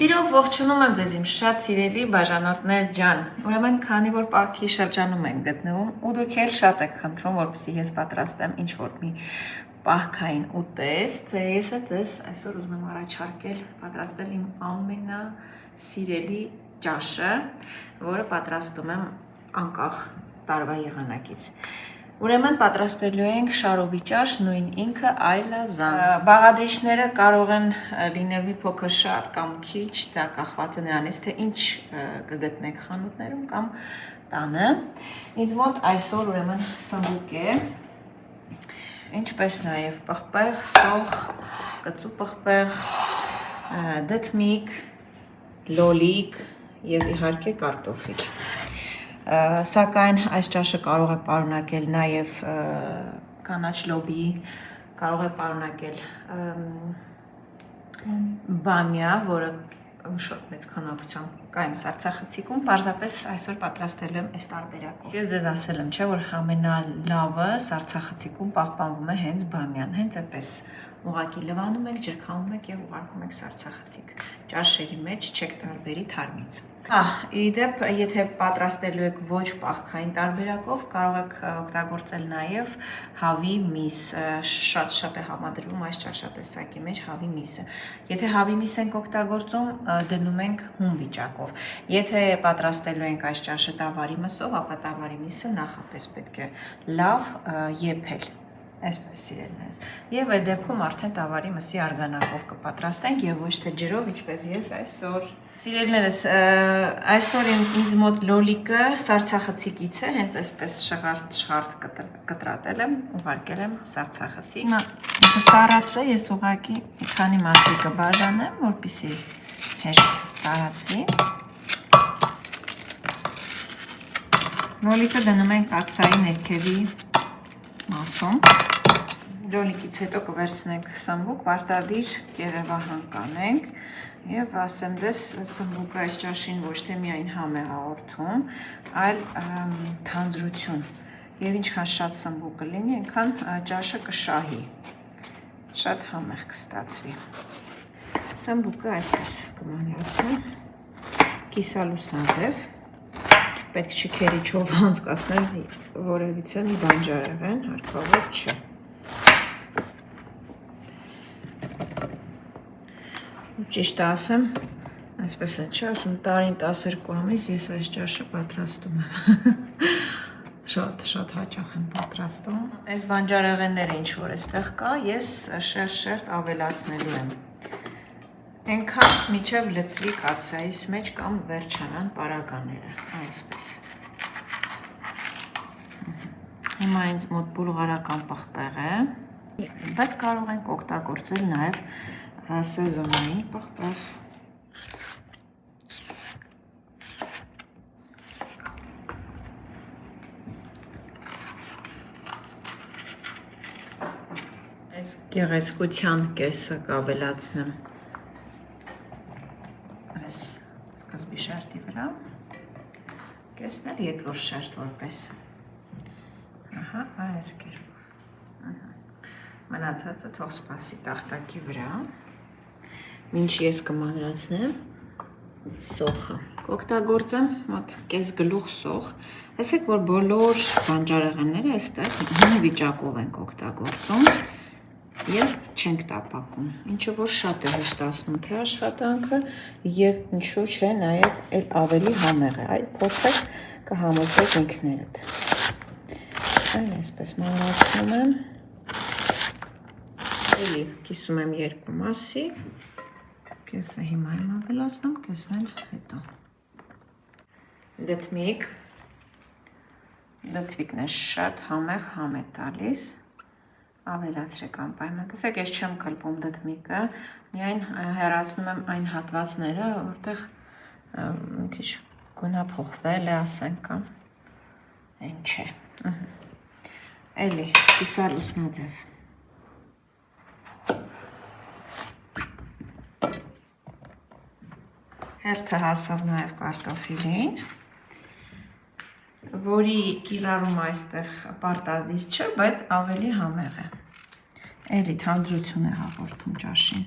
Սիրով ողջունում եմ ձեզ իմ շատ սիրելի բաժանորդներ ջան։ Ուրեմն քանի որ պարքի շրջանում ենք գտնվում ու դուք էլ շատ եք խնդրում, որպեսզի ես պատրաստեմ ինչ-որ մի պահքային ուտեստ, ես ձեզ այսօր ուզում եմ առաջարկել պատրաստել իմ ամենասիրելի ճաշը, որը պատրաստում եմ անկախ տարվա եղանակից։ Ուրեմն պատրաստելու ենք շարովի ճաշ, նույն ինքը այլազան։ Բաղադրիչները կարող են լինել մի փոքր շատ կամ քիչ, դա կախված է նրանից, թե ինչ կգտնեք խանութներում կամ տանը։ Ինձ մոտ այսօր ուրեմն սմբուկ է, ինչպես նաև պղպեղ, սոխ, կծու պղպեղ, դդմիկ, լոլիկ եւ իհարկե կարտոֆիլ։ Սակայն այս ճաշը կարող է պարունակել նաև կանաչ լոբի, կարող է պարունակել բամյա, որը շատ մեծ քանակությամբ կա իմ սառցախցիկում, պարզապես այսօր պատրաստել եմ այս տարբերակով։ Ես ձեզ ասել եմ, չէ, որ ամենալավը սառցախցիկում պահպանվում է հենց բամյան, հենց այդպես ուղղակի լվանում եք, ջրքանում եք եւ ուղարկում եք սառցախցիկ։ Ճաշերի մեջ չեք տարբերի թարմից։ Իդեպ, եթե պատրաստելու եք ոչ պահքային տարբերակով, կարող եք օգտագործել նաև հավի միս, շատ է համադրվում այս ճաշատեսակի մեջ հավի միսը։ Եթե հավի միս ենք օգտագործում, դնում ենք հում վիճակով։ Եթե պատրաստելու ենք այս ճաշը տավարի մսով, ապա տավարի միսը նախապես պետք է լավ եփել։ Այսպես սիրելիներ։ Եվ այդ դեպքում արդեն տավարի մսի արգանակով կպատրաստենք եւ ոչ թե ջրով, ինչպես ես այսօր։ Սիրելիներս, այսօր ինձ մոտ լոլիկը սառցախցիկից է, հենց այսպես շղարդ կտրատել եմ, ուղարկել եմ սառցախցիկ։ Հիմա սառածը ես ուղղակի մի քանի մասի կբաժանեմ, որպեսզի հեշտ տարածվի։ Լոլիկը դնում ենք կաթսայի ներքևի մասում։ Լոլիկից հետո կվերցնենք սմբուկ, պարտադիր կերևահան կանենք եւ ասեմ ձեզ, սմբուկը այս ճաշին ոչ թե միայն համ է հաղորդում, այլ թանձրություն։ Եվ ինչքան շատ սմբուկ կլինի, այնքան ճաշը կշահի, շատ համեղ կստացվի։ Սմբուկը այսպես կմանրացնեմ, կիսալուսնաձև, պետք չէ քերիչով անցկացնել որևիցե մի բանջարեղեն, հարկավոր չէ։ Ճիշտ ասեմ, այսպես է, չէ, ասում տարին 12 ամիս ես այս ճաշը պատրաստում եմ։ Շատ հաճախ եմ պատրաստում։ Այս բանջարեղենները ինչ որ այստեղ կա, ես շերտ ավելացնելու եմ։ Այնքան մինչև լցվի կաթսայիս մեջ կամ վերջանան պարագաները, այսպես։ Հիմա ինձ մոտ բուլղարական պղպեղ է, բայց կարող ենք օգտագործել նաև սեզոնային պղպեղ։ Այս գեղեցկության կեսը կավելացնեմ այս սկզբի շերտի վրա, կեսն էլ երկրորդ շերտ որպես։ Ահա, այս կերպով։ Մնացածը թող սպասի տախտակի վրա, մինչ ես կմանրացնեմ սոխը։ Կօգտագործեմ մոտ կես գլուխ սոխ, ասեք, որ բոլոր բանջարեղենները այստեղ հում վիճակով ենք օգտագործում եւ չենք տապակում, ինչը որ շատ է հեշտացնում թե աշխատանքը եւ ինչու՞ չէ նաեւ ավելի համեղ է, այ փորձեք կհամոզվեք ինքներդ։ Այն այսպես մանրացնում եմ, էլի կիսում եմ երկու մասի, կեսը հիմա եմ ավելացնում, կեսն էլ հետո։ Դդմիկն է շատ համեղ համ է տալիս, ավելացրեք անպայման, տեսեք ես չեմ կլպում դդմիկը, միայն հեռացնում եմ այն հատվածները, որտեղ մի քիչ գունափոխվել է, ասենք կամ այն չէ։ Էլի կիսալուսնաձև։ Հերթը հասավ նաև կարտոֆիլին, որի կիրառումը այստեղ պարտադիր չէ, բայց ավելի համեղ է։ Էլի թանձրություն է հաղորդում ճաշին։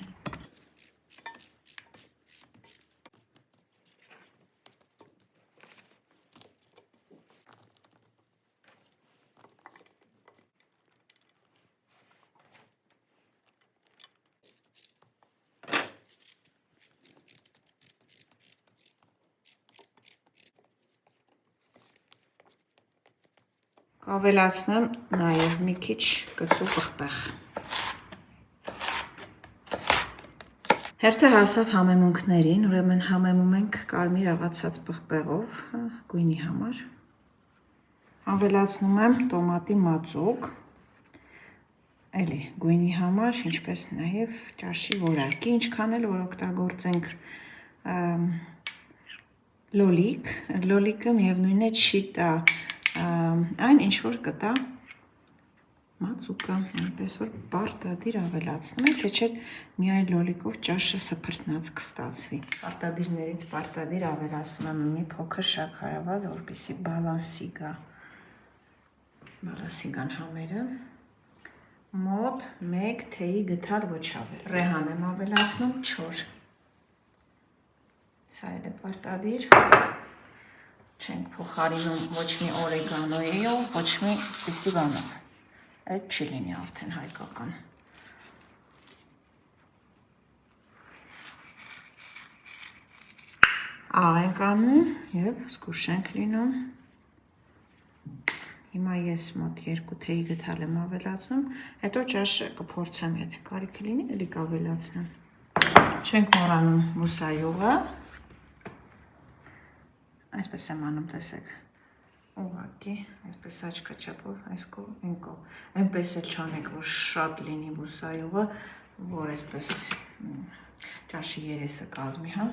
Կավելացնեմ նաև մի քիչ կծու պղպեղ։ Հերթը հասավ համեմունքներին, ուրեմն համեմում ենք կարմիր աղացած պղպեղով գույնի համար։ Ավելացնում եմ տոմատի մածուկ, էլի գույնի համար, ինչպես նաև ճաշի որակի, ինչքան էլ որ օգտագործենք լոլիկ, լոլիկը միևնույն է չի տա այն ինչ որ կտա մածուկը, այնպես որ պարտադիր ավելացնում ենք, թե չէ միայն լոլիկով ճաշը սփռտնած կստացվի։ Պարտադիրներից պարտադիր ավելացնում եմ մի փոքր շաքարավազ, որպեսզի բալանսի գան համերը։ Մոտ 1 թեյի գդալ ոչ ավել։ Ռեհան եմ ավելացնում 4։ Սա էլ է պարտադիր։ Չենք փոխարինում ոչ մի օրեգանոյով, ոչ մի պիսի բանով։ Այդ չի լինի արդեն հայկական։ Աղ ենք անում և զգուշ ենք լինում։ Հիմա ես մոտ 2 թեյի գդալ եմ ավելացնում, հետո ճաշը կփորձեմ, եթե կարիքը լինի, էլի կավելացնեմ։ Չենք մոռանում բուսայուղը։ Այսպես եմ անում, տեսեք, ուղղակի, այսպես աչքաչափով, այս կողմ, այն կողմ, այնպես էլ չանեք, որ շատ լինի բուսայուղը, որ այսպես ճաշի երեսը կազմի, հա։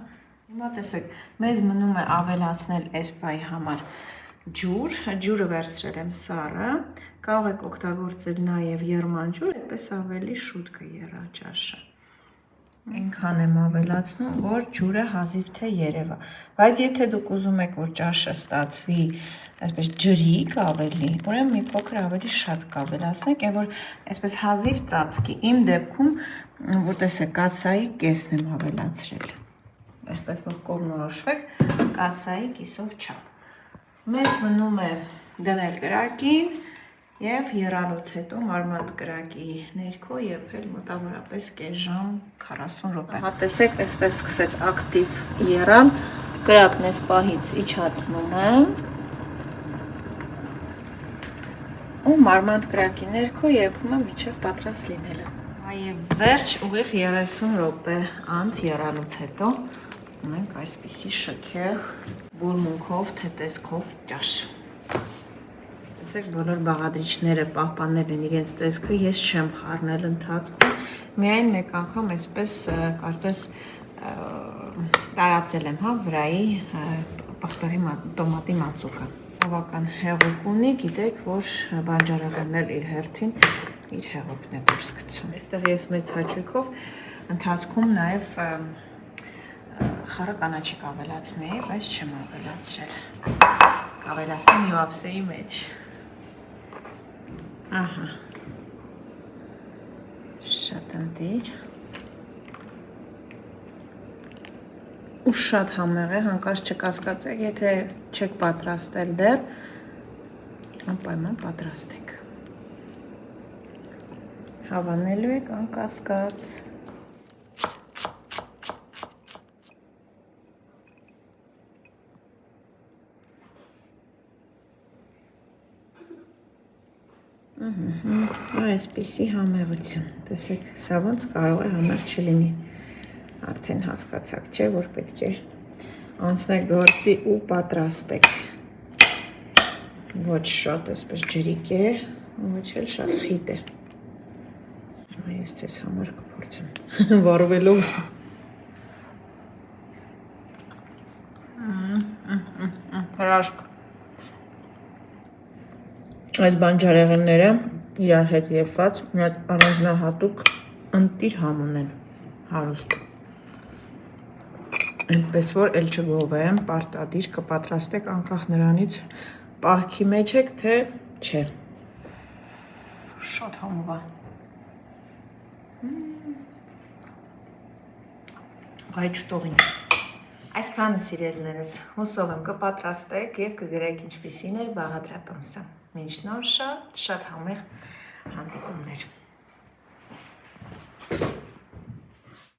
Հիմա տեսեք, մեզ մնում է ավելացնել այս պայի համար ջուր, ջուրը վերցրել եմ սառը, կարող եք օգտագործել նաև եռման ջուր, այդպես ավելի շուտ կեռա ճաշը։ Այնքան եմ ավելացնում, որ ջուրը հազիվ թե երևա, բայց եթե դուք ուզում եք, որ ճաշը ստացվի այսպես ջրիկ ավելի, ուրեմն մի փոքր ավելի շատ կավելացնեք, եւ որ այսպես հազիվ ծածկի։ Իմ դեպքում, որ տեսեք, կաթսայի կեսն եմ ավելացրել։ Այսպես որ կողմնորոշվեք, կաթսայի կիսով չափ։ Մեզ մնում է դնել կրակին և եռալուց հետո մարմանդ կրակի ներքո եփել մոտավորապես կես ժամ 40 րոպե։ Ահա տեսեք, այսպես սկսեց ակտիվ եռալ, կրակն այս պահից իջացնում եմ ու մարմանդ կրակի ներքո եփում եմ մինչև պատրաստ լինելը։ Այև վերջ ուղիղ 30 րոպե անց եռալուց հետո ունենք այսպիսի շքեղ բուրմունքով, թետեսքով ճաշ։ Տեսեք, բոլոր բաղադրիչները պահպանել են իրենց տեսքը, ես չեմ խառնել ընթացքում, միայն մեկ անգամ այսպես կարծես տարածել եմ, հա, վրայի պղպեղի տոմատի մածուկը։ Բավական հեղուկ ունի, գիտեք, որ բանջարեղենն էլ իր հերթին իր հեղուկն է դուրս գցում։ Այստեղ ես մեծ հաճույքով ընթացքում նաև խառը կանաչիկ ավելացնեի, բայց չեմ ավելացրել։ Կավելացնեմ յուապսեի մեջ։ Ահա, շատ ընտիր ու շատ համեղ է, հանկարծ չկասկածեք, եթե չեք պատրաստել դեռ, անպայման պատրաստեք։ Հավանելու եք անկասկած։ Այսպիսի համեղություն, տեսեք, սա ոնց կարող է համեղ չլինի, արդեն հասկացաք, չէ, որ պետք է անցնեք գործի ու պատրաստեք, ոչ շատ այսպես ջրիկ է, ոչ էլ շատ խիտ է, ես ձեզ համար կփորձեմ վառվելով, հրաշք, այս բանջարեղենները իրար հետ եփված մի հատ առանձնահատուկ ընտիր համ ունեն, հարուստ։ Այնպես որ էլ չգովեմ, պարտադիր կպատրաստեք անկախ նրանից պահքի մեջ եք, թե չէ։ Շատ համով է։ Այ չտողին։ Այսքանը սիրելիներս, հուսով եմ կպատրաստեք և կգրեք ինչպիսին էր բաղադրատոմսը։ Մինչ նոր շատ համեղ հանդիպումներ։